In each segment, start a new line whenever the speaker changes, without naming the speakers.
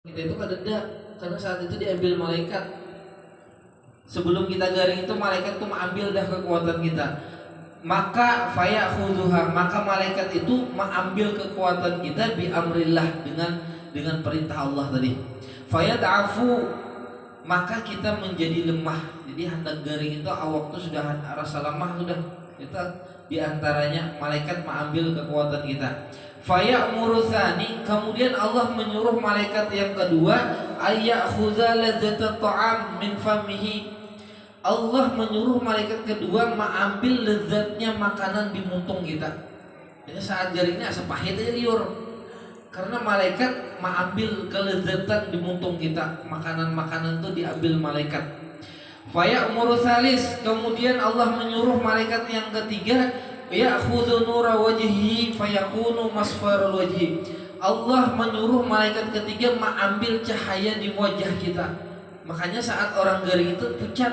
Kita itu kadeda, karena saat itu diambil malaikat. Sebelum kita garing itu malaikat itu mengambil dah kekuatan kita. Maka fayakhudhuha, maka malaikat itu mengambil kekuatan kita bi amrillah, dengan perintah Allah tadi. Fayad'afu, maka kita menjadi lemah. Jadi hendak garing itu awak itu sudah rasa lemah sudah. Kita diantaranya malaikat mengambil kekuatan kita. Faya'muru tsani, kemudian Allah menyuruh malaikat yang kedua ayyakhudha ladzata ta'am min famihi. Allah menyuruh malaikat kedua mengambil lezatnya makanan di muntung kita. Jadi saat jaringnya asa pahit aja liur. Karena malaikat mengambil kelezatan di muntung kita. Makanan-makanan itu diambil malaikat. Faya'muru tsalis, kemudian Allah menyuruh malaikat yang ketiga ya'khudhu nura wajhihi fayakunu masfarul wajhi. Allah menyuruh malaikat ketiga mengambil cahaya di wajah kita. Makanya saat orang garing itu pucat,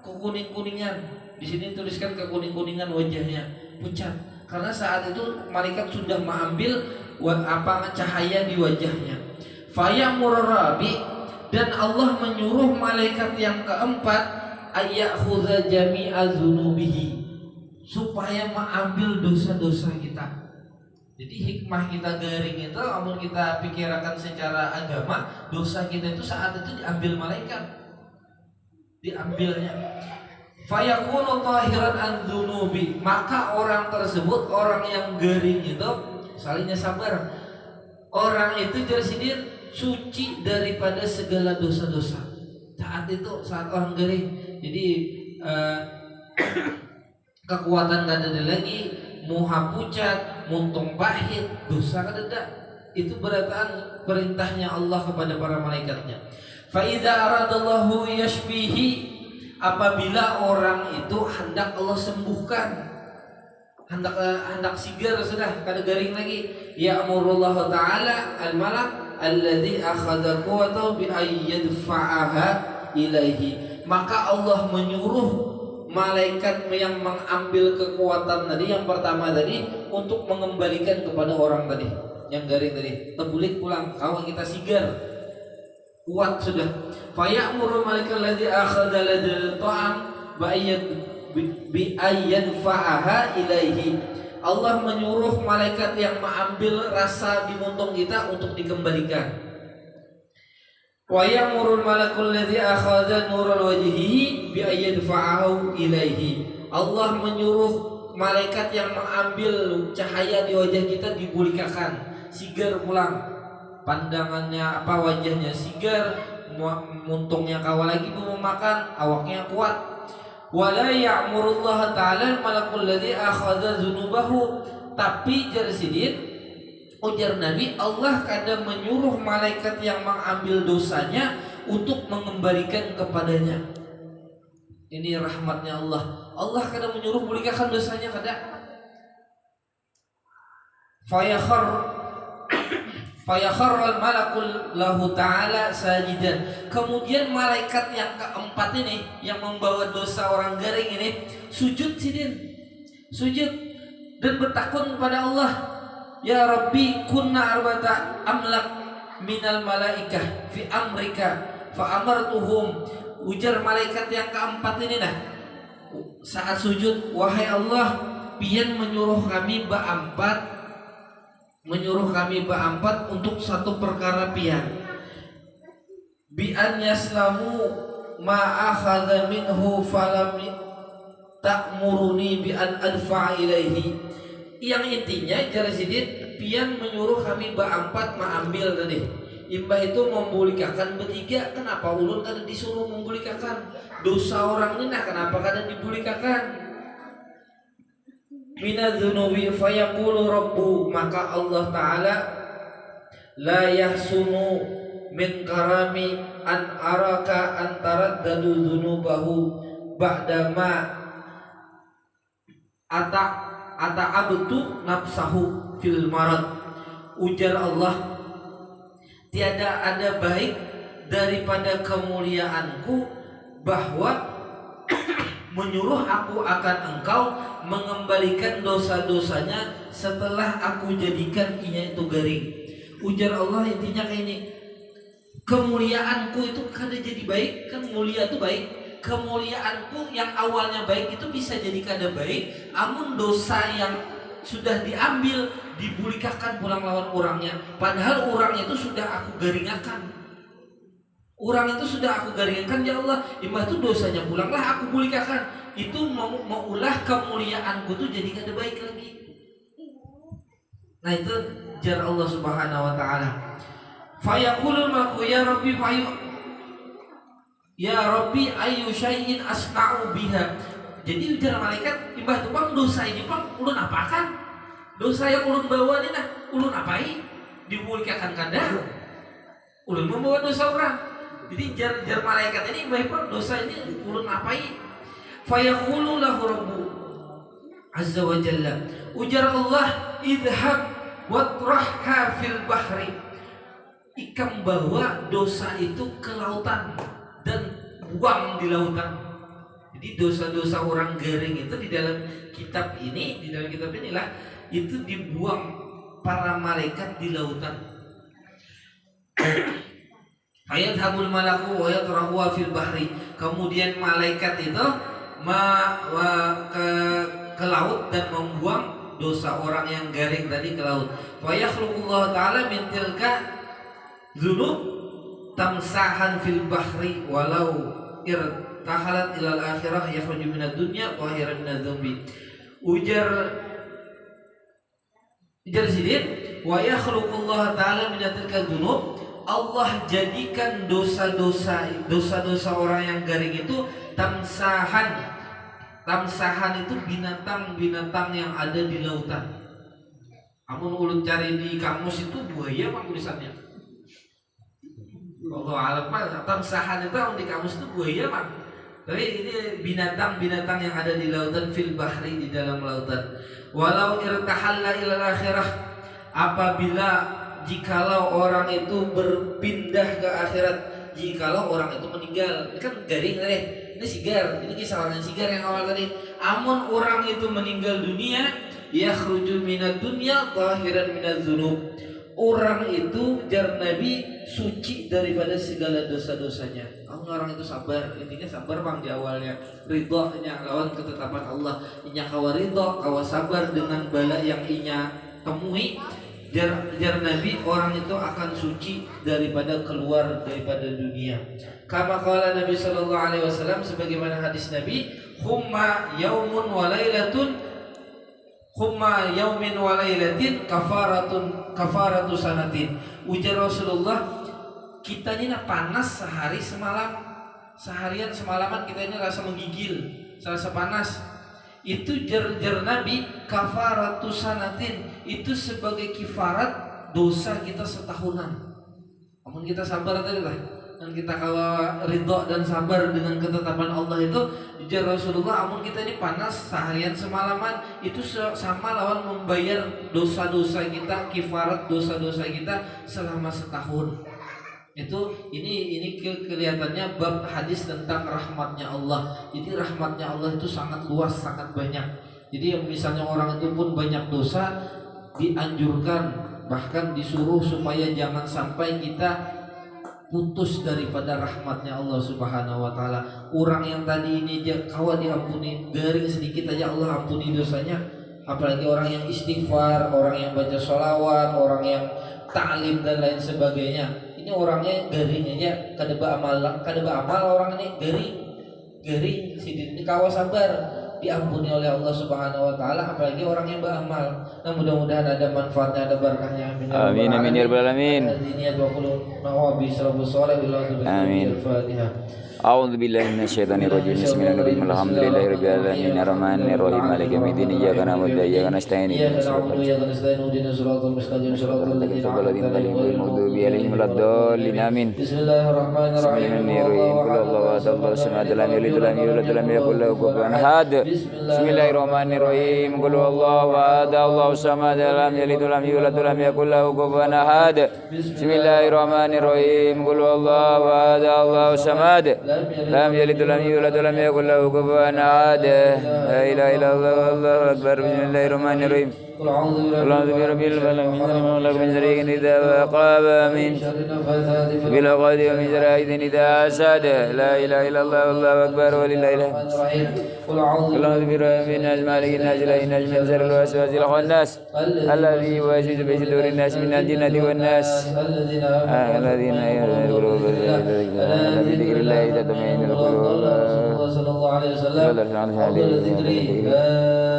kekuning-kuningan. Di sini tuliskan kekuning-kuningan wajahnya, pucat. Karena saat itu malaikat sudah mengambil cahaya di wajahnya. Fayamur rabi, dan Allah menyuruh malaikat yang keempat ayyakhudha jami'a dzunubihi, supaya mengambil dosa-dosa kita. Jadi hikmah kita garing itu, namun kita pikirkan secara agama, dosa kita itu saat itu diambil malaikat, diambilnya. Fayakunu tahiran an dzunubi, maka orang tersebut, orang yang garing itu, salahnya sabar, orang itu tersedir suci daripada segala dosa-dosa. Saat itu, saat orang garing, jadi kekuatan gak ada lagi, muha pucat, muntung pahit, dosa gak ada. Itu berataan perintahnya Allah kepada para malaikatnya. Fa idza aradallahu yashfihi, apabila orang itu hendak Allah sembuhkan, hendak sigar sudah kada garing lagi, ya'murullahu ta'ala al-malak alladzi akhadha quwwatahu bi ayyadfa'aha ilaihi, maka Allah menyuruh malaikat yang mengambil kekuatan tadi, yang pertama tadi, untuk mengembalikan kepada orang tadi yang garing tadi. Terbulik pulang, kawan kita sigar, kuat sudah. Faya'muru malaikat ladzi akhadha ladzal ta'am bi ayyadfa'aha ilaihi. Allah menyuruh malaikat yang mengambil rasa di muntung kita untuk dikembalikan. Wa ya'murul malakul ladzi akhadha nurul wajhihi bi ayyadfa'ahu ilaihi. Allah menyuruh malaikat yang mengambil cahaya di wajah kita dibulikakan, sigar pulang. Pandangannya wajahnya sigar, muntungnya kawal lagi mau makan, awaknya kuat. Wala ya'murullah ta'ala malakul ladzi akhadha dzunubahu, tapi jarsidin ujar Nabi, Allah kadang menyuruh malaikat yang mengambil dosanya untuk mengembalikan kepadanya. Ini rahmatnya Allah. Allah kadang menyuruh memulihkan dosanya kadang. Fayakharral malakul lahu ta'ala sajidan. Kemudian malaikat yang keempat ini, yang membawa dosa orang garing ini, sujud dan bertakun kepada Allah. Ya Rabbi, kunna arbata amlak minal malaikah fi amrika fa amartuhum. Ujar malaikat yang keempat ini dah, saat sujud, wahai Allah, pian menyuruh kami berempat untuk satu perkara pian, bi an yaslamu ma akhadha minhu falam ta'muruni bi an adfa'a ilaihi. Yang intinya jarasidin pian menyuruh kami berempat mengambil tadi. Imbah itu membulikakan bertiga, kenapa ulun kada disuruh membulikakan? Dosa orang ini nah kenapa kada dibulikakan? Minadzunubi fayaqulu rabbu, maka Allah Ta'ala la yahsunu min karami an araka antaraddadu dzunubahu ba'dama ata'abtu nafsahu fil marad. Ujar Allah, tiada ada baik daripada kemuliaanku bahwa menyuruh aku akan engkau mengembalikan dosa-dosanya setelah aku jadikan ia itu garing. Ujar Allah intinya kayak ini, kemuliaanku itu kada jadi baik, kan mulia itu baik. Kemuliaanku yang awalnya baik itu bisa jadi kada baik, amun dosa yang sudah diambil dibulikakan pulang lawan orangnya, padahal orangnya itu sudah aku garingakan. Orang itu sudah aku garingakan, ya Allah, imbah itu dosanya pulanglah aku bulikakan. Itu maulah kemuliaanku tuh jadi kada baik lagi. Nah itu jar Allah Subhanahu wa taala. Fayaqulul malaku ya Rabbi ya Rabbi ayu syai'in asna'u biha. Jadi ujar malaikat, imbah tu bang dosa ini bang ulun apakan? Dosa yang ulun bawa ni nah ulun apai? Dibulikakan kada? Ulun membawa dosa orang. Jadi jar malaikat ini imbah bang dosa ini ulun apai? Fayaqulu lahu rabbu azza wa jalla. Ujar Allah, idhab watrahha fil bahri. Ikam bawa dosa itu ke lautan dan buang di lautan. Jadi dosa-dosa orang garing itu di dalam kitab inilah itu dibuang para malaikat di lautan. Ayathabul malaku wa yatrahu fil bahri. Kemudian malaikat itu ke laut dan membuang dosa orang yang garing tadi ke laut. Wa yakhluqullahu ta'ala min tilka dzunub tamsahan fil bahri walau irtahalat ilal akhirah yakhruju minad dunya tahiran minadz dzambi. Ujar sidin wa yakhluqullahu ta'ala min tilka dzunub. Allah jadikan dosa-dosa orang yang garing itu tamsahan itu binatang-binatang yang ada di lautan. Amun ulun cari di kamus itu buaya apa tulisannya? Allah alam pak, tamsahan itu di kamus itu buaya pak. Tapi ini binatang-binatang yang ada di lautan, fil bahri, di dalam lautan. Walau irtahalla ilal akhirah, apabila jikalau orang itu berpindah ke akhirat, jikalau orang itu meninggal, ini kan garing tadi, ini sigar, ini kisahnya sigar yang awal tadi. Amun orang itu meninggal dunia, yakhruju minad dunya tahiran minadz dzunub. Orang itu jar Nabi suci daripada segala dosa-dosanya. Orang itu sabar, intinya sabar bang di awalnya. Ridhonya lawan ketetapan Allah. Inya kawa ridho, kawa sabar dengan bala yang inya temui. Jar Nabi orang itu akan suci daripada keluar daripada dunia. Kama qala Nabi sallallahu alaihi wasallam, sebagaimana hadis Nabi, humma yaumun wa lailatun Khumma yaumin wa lailatin kafaratu sanatin. Ujar Rasulullah, kita ini panas sehari semalam, seharian semalaman kita ini rasa menggigil, rasa panas. Itu jar Nabi, kafaratu sanatin, itu sebagai kifarat dosa kita setahunan. Namun kita sabar tadi lah, dan kita kalau ridho dan sabar dengan ketetapan Allah itu, jar Rasulullah, amun kita ini panas seharian semalaman, itu sama lawan membayar dosa-dosa kita, kifarat dosa-dosa kita selama setahun. Itu ini kelihatannya bab hadis tentang rahmatnya Allah. Jadi rahmatnya Allah itu sangat luas, sangat banyak. Jadi misalnya orang itu pun banyak dosa, dianjurkan bahkan disuruh supaya jangan sampai kita putus daripada rahmatnya Allah Subhanahu wa taala. Orang yang tadi ini aja kawan diampuni, garing sedikit aja Allah ampuni dosanya. Apalagi orang yang istighfar, orang yang baca sholawat, orang yang ta'lim dan lain sebagainya. Ini orangnya garing aja, kada amal orang ini garing sidin ini kawa sabar, diampuni oleh Allah Subhanahu wa taala, apalagi orang yang beramal. Nah, mudah-mudahan ada manfaatnya, ada berkahnya.
Amin amin ya rabbal alamin. Amin. A'udzu billahi minasyaitonir rajim. Bismillahirrahmanirrahim. Alhamdulillahi rabbil alamin. Arrahmanir rahim. Maliki yaumiddin. Iyyaka na'budu wa iyyaka nasta'in. Ihdinas siratal mustaqim. Siratal ladzina an'amta 'alaihim ghairil maghdubi 'alaihim waladdallin. Amin. Bismillahirrahmanirrahim. Qul huwallahu ahad, Allahus samad, lam yalid wa lam yulad wa lam yakul lahu kufuwan ahad. Bismillahirrahmanirrahim. Qul huwallahu ahad, Allahus samad, lam yalid wa lam yulad wa lam yakul lahu kufuwan ahad. Bismillahirrahmanirrahim. Qul huwallahu ahad, Allahus samad, lam yalid wa lam yulad wa lam yakul lahu kufuwan ahad. La ilaha illallah, wallahu akbar. Bismillahirrahmanirrahim.
قل أعوذ
برب الفلق من شر ما خلق من شر إذا وقب من
شر النفاثات
في العقد ومن شر حاسد إذا حسد لا إله إلا الله والله أكبر ولله الحمد
قل أعوذ
برب الناس مالك الناس إله الناس من شر الوسواس الخناس الذي يوسوس في صدور الناس من الجنة والناس الذين يدخلون بذكر الله تطمئن القلوب
صلى الله عليه وسلم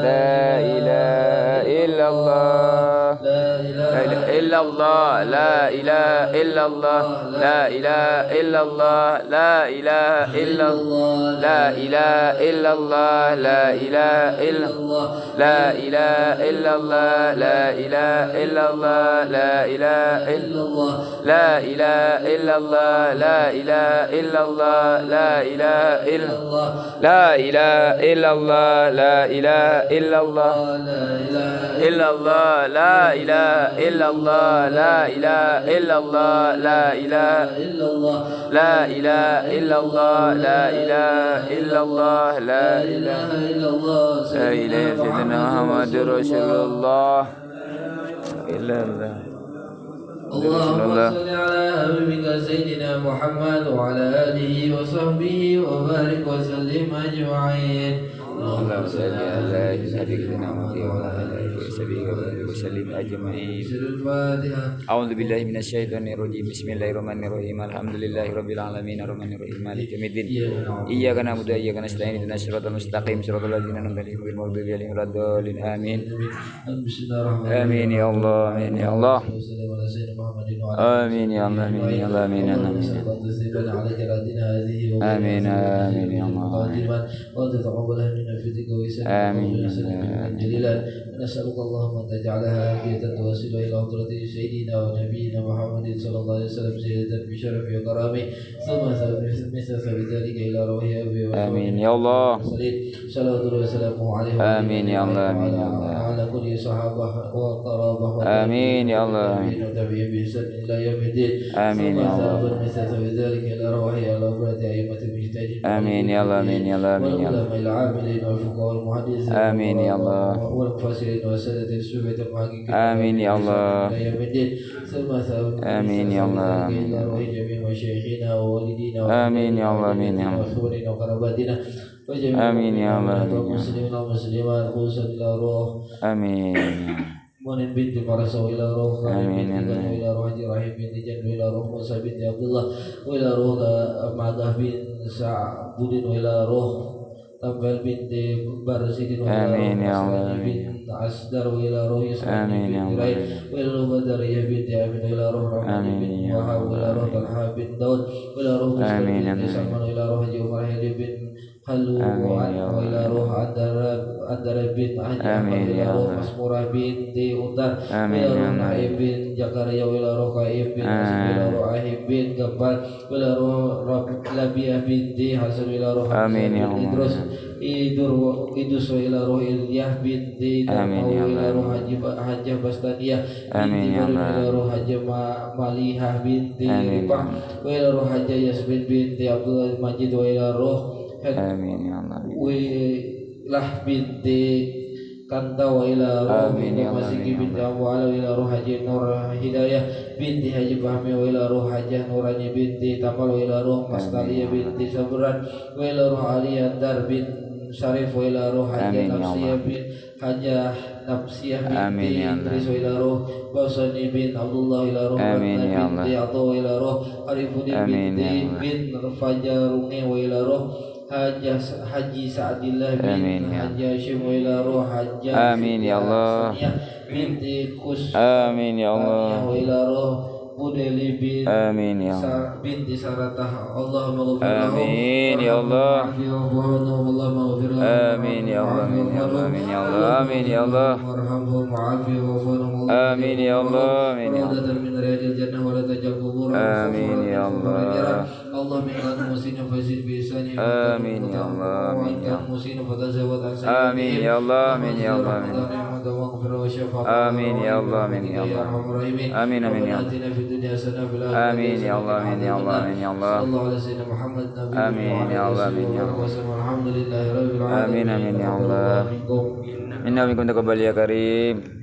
لا إله إلا الله لا إله إلا الله لا إله إلا الله لا إله إلا الله لا إله إلا الله لا إله إلا الله لا إله إلا الله لا إله إلا الله لا إله إلا الله لا إله إلا الله لا إله إلا الله لا إله إلا الله لا إله إلا الله لا إله إلا الله لا إله إلا الله إلا الله لا إله إلا الله لا إله إلا الله لا إله إلا الله لا إله إلا الله لا إله إلا الله لا إله إلا الله لا إله سيدنا محمد رسول الله إلا الله
اللهم صل على حبيبك سيدنا محمد وعلى آله وصحبه وبارك وسلم أجمعين.
اللهم صل على سيدنا محمد وعلى آله وصحبه وبارك وسلم أجمعين.
الفاتحة.
أعوذ بالله من الشيطان الرجيم. بسم الله الرحمن الرحيم. الحمد لله رب العالمين الرحمن الرحيم مالك يوم الدين. إياك نعبد وإياك نستعين اهدنا الصراط المستقيم صراط الذين أنعمت عليهم غير المغضوب عليهم ولا الضالين آمين. آمين يا الله آمين يا الله آمين يا الله آمين يا الله آمين يا الله آمين آمين يا الله
وتتقبل منا في ذكر وسلم
آمين
جليلا نسألك اللهم أن تجعلها هادية توصل إلى حضرة سيدنا ونبينا محمد صلى الله عليه وسلم زيادة بشرف وكرامه ثم مثل بذلك إلى روحه
آمين يا الله
صلوات الله وسلامه عليه
آمين يا الله آمين يا الله
وعلى كل صحابة وقرابة
آمين يا الله آمين
وتابعين بإحسان إلى يوم الدين
آمين يا الله
مثل بذلك إلى روحه على أفراد أئمة المجتهدين
آمين يا الله آمين يا الله آمين يا الله
والعلماء العاملين والفقهاء والمحدثين
آمين يا الله
والمفسرين وسادة الصوفية المحققين
آمين يا الله
إلى يوم الدين ثم
آمين يا الله
إلى روح جميع مشايخنا ووالدينا
آمين يا الله آمين يا الله
وإخواننا وقراباتنا وجميع
آمين يا الله
المسلمين والمسلمات خصوصا إلى روح
آمين
Munin binti Marasa wa ila roh Karim
Amin,
binti
amin.
Ganu ila roh Haji Rahim binti Jandu ila roh Musa binti Abdullah wa ila roh Madah bin Sa'budin wa ila roh Tambal binti Barsidin wa ila roh
Amin, ya Allah,
Masrani bin Asdar wa ila roh Yusrani
Amin, ya
binti
Allah.
Raid wa ila roh Badariyah binti Amin wa ila roh Rahmani
Amin,
bin
ya
Wahab wa ila
Allah.
roh Talha bin Daud wa ila roh Muslim
Amin,
binti
amin.
Salman wa ila roh Haji Umar Hadi bin Halu
Amin,
wa
ya
ila
Allah.
roh Andara bin Haji Ahmad
Amin,
wa ila
ya
roh
Allah.
Masmurah binti Utar
Amin,
ila
ya
roh
Allah.
Naib bin Jakaria ila roh Kaib bin Hasan ila roh Ahib bin Gabal ila roh Labiah binti Hasan ila roh
Amin, ya
bin
Allah.
Idus ila roh Ilyah binti
Amin,
Darmawi
ya
ila
Allah.
roh Hajjah Bastania
Amin,
binti
ya
Barim
Allah.
ila roh Hajjah Malihah binti
Amin,
Rifah wa ila roh Hajjah Yasmin binti Abdullah Majid wa ila roh
Amin ya Allah
Wilah binti Kanta wa ila roh
Amin, ya Allah.
Masiki
Amin,
binti
ya
Abu Ala wa ila roh Haji Nur Hidayah binti Haji Fahmi wa ila roh Hajah Nurani binti Tamal wa ila roh Mastaliyah
Amin, ya
binti Sabran wa ila roh Aliyah Dar bin Syarif wa ila roh Hajah
Amin, ya
Nafsiyah
Allah.
bin Hajah Nafsiyah
Amin,
binti
ya Allah.
Idris wa ila roh Basani bin Abdullah ila roh
Amin,
Ratna
ya Allah.
binti Atha wa ila roh Arifuddin
Amin,
binti
ya Allah.
bin Fajarungi wa ila roh Haji Sa'adillah bin
Amin, ya
Haji Hashim wa ila roh Hajjah
Amin, ya Allah.
Saniyah binti Kus
Amin ya Allah
wa ila roh Budeli bin
Amin ya Allah
binti Saratah Allahumma ghafir lahum
Amin, ya Allah.
Allahumma ghafir lahum
Amin, ya Allah. Amin, ya Allah. Amin, ya Allah. Amin, ya Allah.
warhamhum wa'afi wa'fuhum
Amin, ya Allah. Amin, ya Allah.
Rawdatan min riyadil jannah wa la tajal quburahum
Amin, ya Allah.
Allah min kan musina fazid bi ihsani
Amin, ya Allah. Amin, ya Allah.
musina fatazawad an
Amin, ya Allah. Amin, ya Allah. Amin. Amin, ya Allah. Amin, ya Allah. Amin, amin, ya Allah. Amin, ya Allah. Amin, ya Allah. Amin, ya Allah. Amin, ya Allah. Amin, ya Allah. Amin, amin, ya Allah. Inna minkum taqabbal ya karim.